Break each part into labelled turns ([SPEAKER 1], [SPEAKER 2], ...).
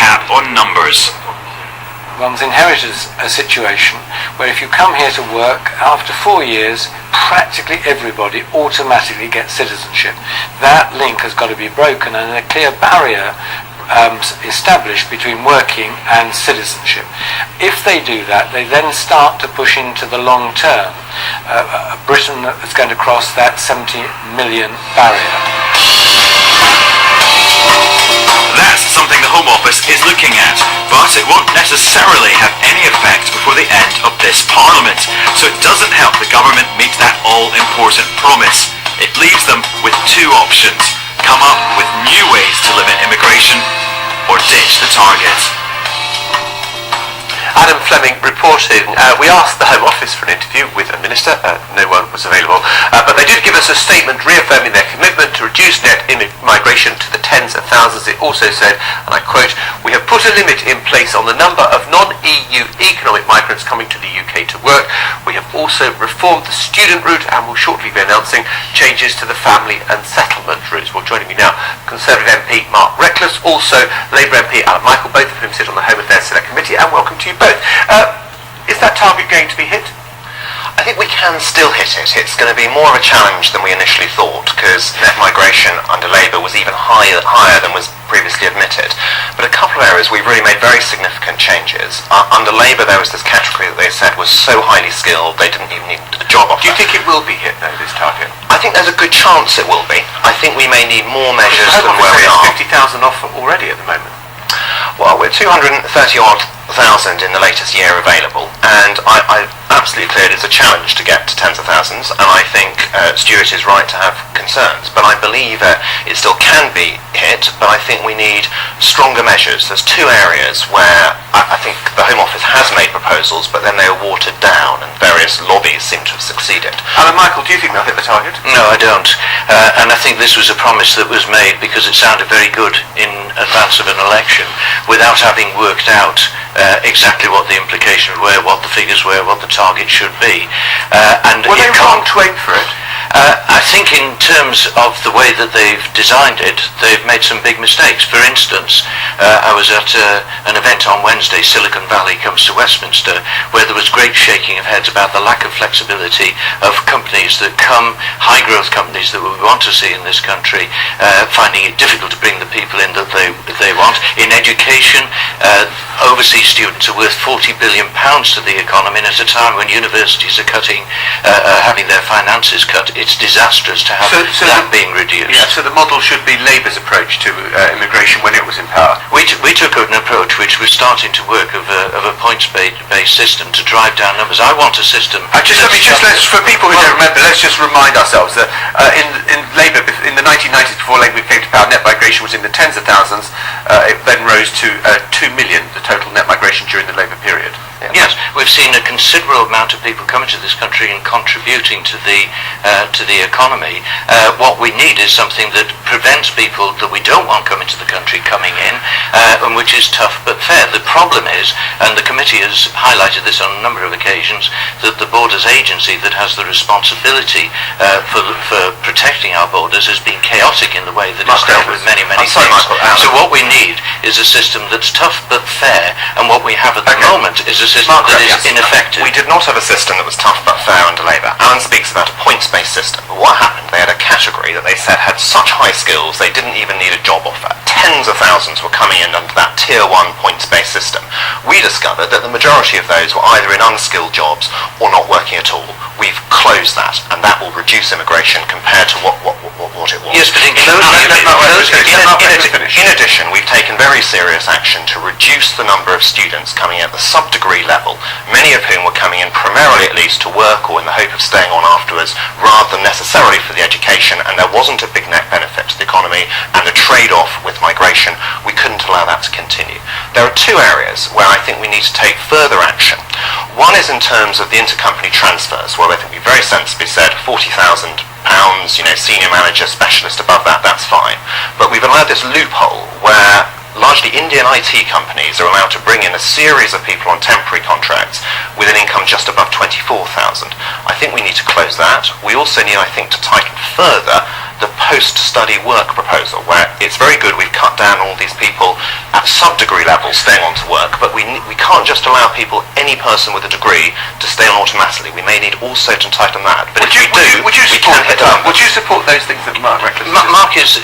[SPEAKER 1] cap on numbers.
[SPEAKER 2] One's inherited a situation where if you come here to work, after 4 years, practically everybody automatically gets citizenship. That link has got to be broken and a clear barrier established between working and citizenship. If they do that, they then start to push into the long term. Britain is going to cross that 70 million barrier.
[SPEAKER 1] That's something the Home Office is looking at, but it won't necessarily have any effect before the end of this Parliament, so it doesn't help the government meet that all-important promise. It leaves them with two options: come up with new ways to limit immigration, or ditch the target.
[SPEAKER 3] Adam Fleming reporting. We asked the Home Office for an interview with a minister. No one was available. But they did give us a statement reaffirming their commitment to reduce net migration to the tens of thousands. It also said, and I quote, "We have put a limit in place on the number of non-EU economic migrants coming to the UK to work. We have also reformed the student route and will shortly be announcing changes to the family and settlement routes." Well, joining me now, Conservative MP Mark Reckless, also Labour MP Alan Michael, both of whom sit on the Home Affairs Select Committee, and welcome to you both. Is that target going to be hit?
[SPEAKER 4] I think we can still hit it. It's going to be more of a challenge than we initially thought, because net migration under Labour was even higher than was previously admitted. But a couple of areas we've really made very significant changes. Under Labour there was this category that they said was so highly skilled they didn't even need a job offer.
[SPEAKER 3] Do you think it will be hit though, this target?
[SPEAKER 4] I think there's a good chance it will be. I think we may need more measures than where we are.
[SPEAKER 3] 50,000 off already at the moment.
[SPEAKER 4] Well, we're 230,000 in the latest year available, and I absolutely clear it's a challenge to get to tens of thousands, and I think Stuart is right to have concerns, but I believe it still can be hit, but I think we need stronger measures. There's two areas where I think the Home Office has made proposals, but then they are watered down, and various lobbies seem to have succeeded.
[SPEAKER 3] Alan Michael, do you think they'll hit the target?
[SPEAKER 5] No, I don't. And I think this was a promise that was made because it sounded very good in advance of an election, without having worked out exactly what the implications were, what the figures were, what the target should be.
[SPEAKER 3] Were they wrong to aim for it?
[SPEAKER 5] I think in terms of the way that they've designed it, they've made some big mistakes. For instance, I was at an event on Wednesday, Silicon Valley Comes to Westminster, where there was great shaking of heads about the lack of flexibility of companies that come, high growth companies that we want to see in this country, finding it difficult to bring the people in that they want. In education, overseas students are worth £40 billion to the economy, and at a time when universities are having their finances cut, it's disastrous to have that being reduced.
[SPEAKER 3] Yeah, so the model should be Labour's approach to immigration when it was in power.
[SPEAKER 5] We took an approach which was starting to work of a points-based system to drive down numbers. I want a system.
[SPEAKER 3] For people who don't remember, let's just remind ourselves that in Labour, in the 1990s, before Labour came to power, net migration was in the tens of thousands. It then rose to 2 million, the total net migration during the Labour period.
[SPEAKER 5] Yeah. Yes, we've seen a considerable amount of people coming to this country and contributing to the economy. What we need is something that prevents people that we don't want coming to the country coming in, and which is tough but fair. The problem is, and the committee has highlighted this on a number of occasions, that the Borders Agency that has the responsibility for protecting our borders has been chaotic in the way that it's dealt with many things. So what we need is a system that's tough but fair, and what we have at the moment is a system that is ineffective.
[SPEAKER 4] We did not have a system that was tough but fair under Labour. Alan speaks about a points-based system, but what happened? They had a category that they said had such high skills they didn't even need a job offer. Tens of thousands were coming in under that Tier 1 points-based system. We discovered that the majority of those were either in unskilled jobs or not working at all. We've closed that, and that will reduce immigration compared to what it was.
[SPEAKER 5] Yes, but in
[SPEAKER 4] addition, we've taken very serious action to reduce the number of students coming at the sub-degree level, many of whom were coming in primarily at least to work or in the hope of staying on afterwards, rather than necessarily for the education, and there wasn't a big net benefit to the economy, and the trade-off with migration, we couldn't allow that to continue. There are two areas where I think we need to take further action. One is in terms of the intercompany transfers, where I think we very sensibly said £40,000, senior manager, specialist above that, that's fine. But we've allowed this loophole where largely Indian IT companies are allowed to bring in a series of people on temporary contracts with an income just above 24,000. I think we need to close that. We also need, I think, to tighten further the post-study work proposal, where it's very good we've cut down all these people at sub-degree level staying on to work, but we can't just allow people, any person with a degree, to stay on automatically. We may need also to tighten that. But
[SPEAKER 3] Would you support those things that Mark Reckless
[SPEAKER 5] Mark is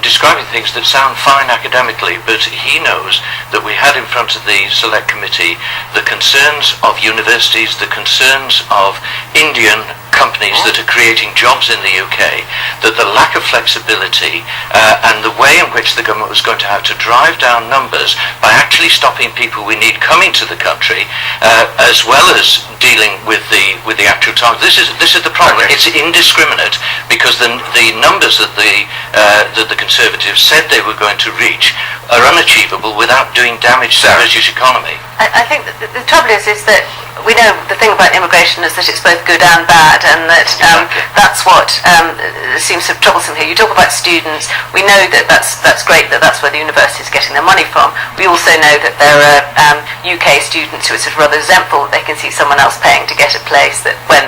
[SPEAKER 5] describing things that sound fine academically, but he knows that we had in front of the Select Committee the concerns of universities, the concerns of Indian companies that are creating jobs in the UK, that the lack of flexibility and the way in which the government was going to have to drive down numbers by actually stopping people we need coming to the country, as well as dealing with the actual target. This is the problem.
[SPEAKER 3] Okay.
[SPEAKER 5] It's indiscriminate because the numbers that the Conservatives said they were going to reach are unachievable without doing damage to the British economy.
[SPEAKER 6] I think that the trouble is that we know the thing about immigration is that it's both good and bad, and that that's what seems so troublesome here. You talk about students. We know that that's great, that's where the university is getting their money from. We also know that there are UK students who are sort of rather resentful that they can see someone else paying to get a place that when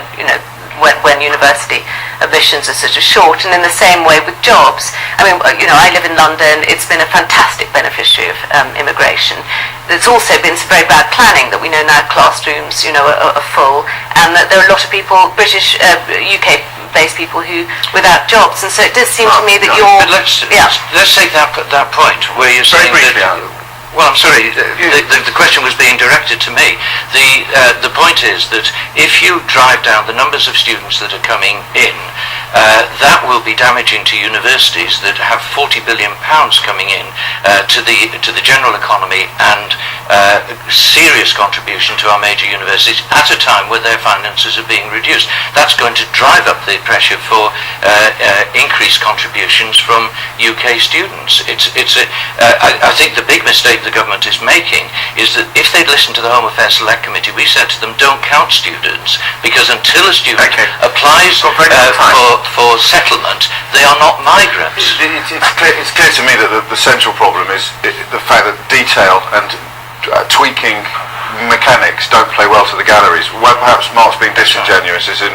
[SPEAKER 6] university admissions are sort of short. And in the same way with jobs, I mean, I live in London. It's been a fantastic beneficiary of immigration. There's also been some very bad planning that we know now classrooms, are full, and that there are a lot of people, British, UK-based people who without jobs. And so it does seem to me that
[SPEAKER 5] But let's take that point where you're saying that. Well, I'm sorry. The question was being directed to me. The point is that if you drive down the numbers of students that are coming in, that will be damaging to universities that have £40 billion coming in to the general economy and serious contribution to our major universities at a time where their finances are being reduced. That's going to drive up the pressure for increased contributions from UK students. I think the big mistake the government is making is that if they'd listened to the Home Affairs Select Committee, we said to them, don't count students, because until a student applies for settlement, they are not migrants.
[SPEAKER 7] It's clear to me that the central problem is the fact that detail and tweaking mechanics don't play well to the galleries. Where perhaps Mark's being disingenuous is in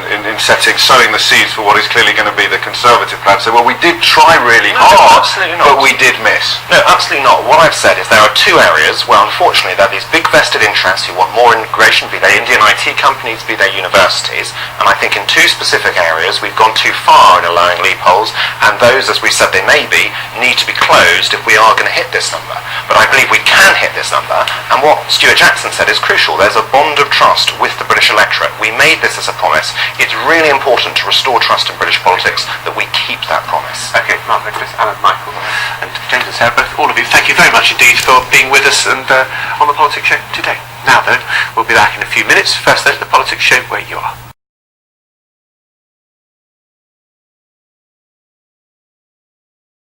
[SPEAKER 7] sowing the seeds for what is clearly going to be the Conservative plan. So, well, we did try really hard, but we did miss.
[SPEAKER 4] No, absolutely not. What I've said is there are two areas where, unfortunately, there are these big vested interests who want more immigration, be they Indian IT companies, be they universities. And I think in two specific areas we've gone too far in allowing loopholes, and those, as we said they may be, need to be closed if we are going to hit this number. But I believe we can hit this number, and what Stuart Jackson said is crucial. There's a bond of trust with the British electorate. We made this as a promise. It's really important to restore trust in British politics that we keep that promise.
[SPEAKER 3] Okay, Mark Reckless, Alan, Michael, and James and Sarah, both, all of you, thank you very much indeed for being with us and on the Politics Show today. Now then, we'll be back in a few minutes. First, though, the Politics Show where you are.